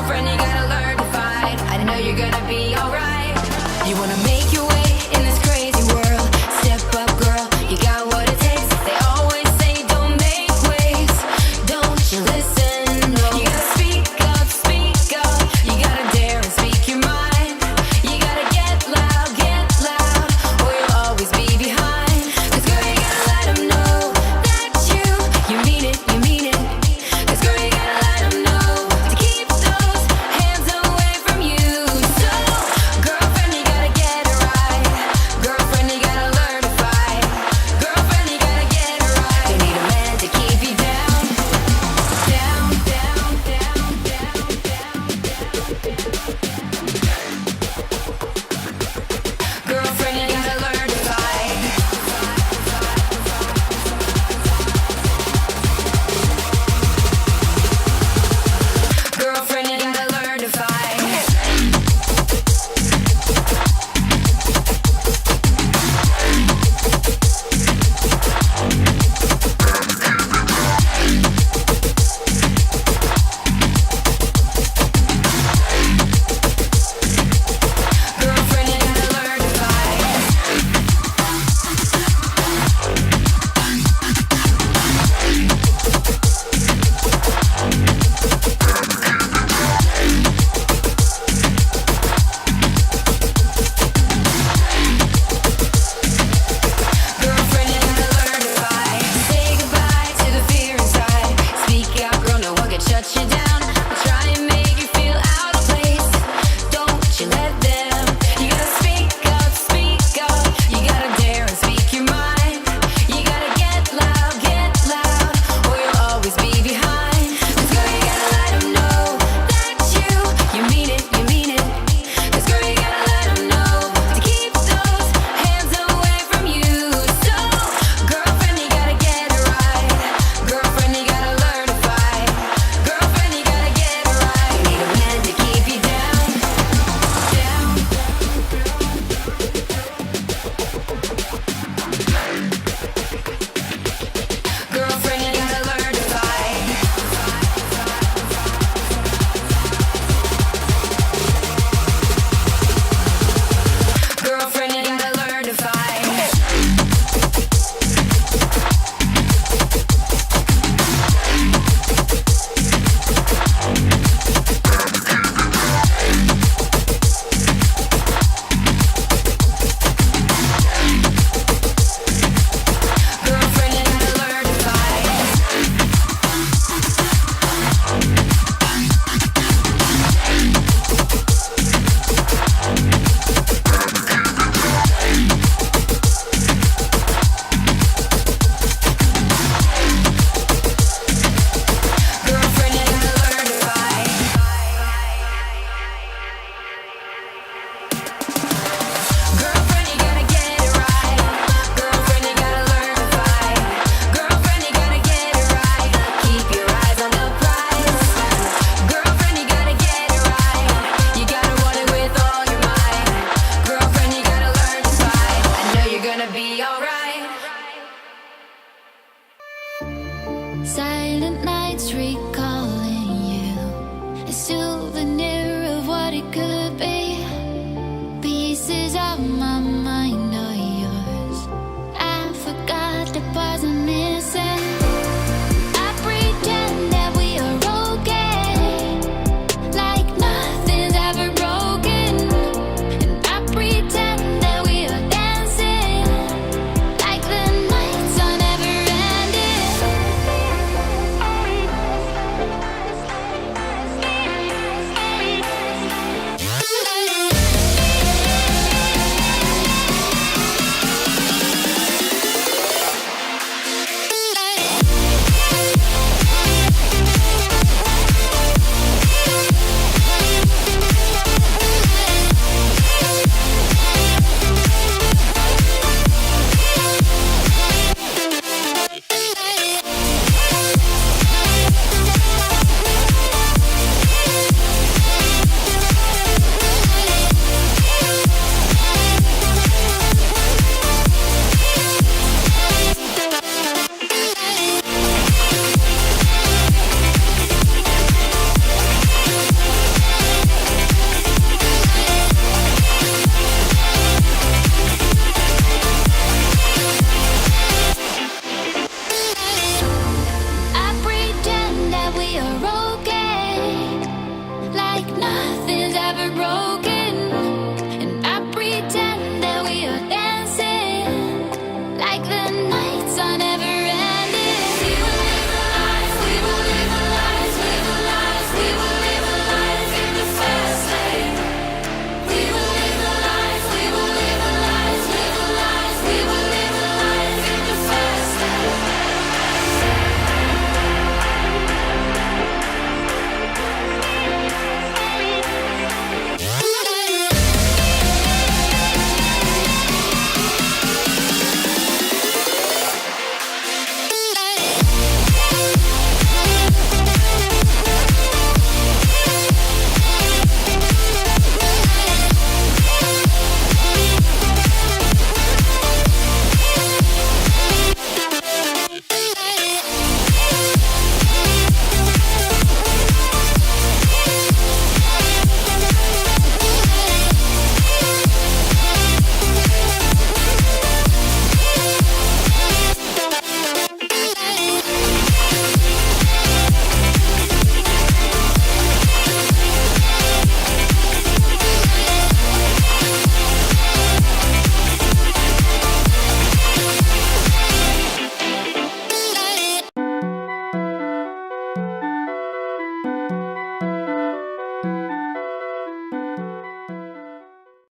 Girlfriend, you gotta learn to fight. I know you're gonna be alright. You wanna make your way in this crazy world. Step up, girl, you got what it takes. They always say don't make waves. Don't you listen, no. You gotta speak up, speak up. You gotta dare and speak your mind. You gotta get loud, or you'll always be behind. 'Cause girl, you gotta let them know that you mean it, you mean it. 'Cause girl, you gotta let them know to keep those hands away from you. So, girlfriend, you gotta get it right. Girlfriend, you gotta learn to fight. Girlfriend, you gotta get it right. You need a man to keep you down, down, down, down, down, Girlfriend, you gotta learn to fight. Girlfriend, you gotta learn to fight. Girlfriend, you gotta learn to fight. Girlfriend, you gotta learn to fight. Say goodbye to the fear inside. Speak out, girl, no one can shut you down.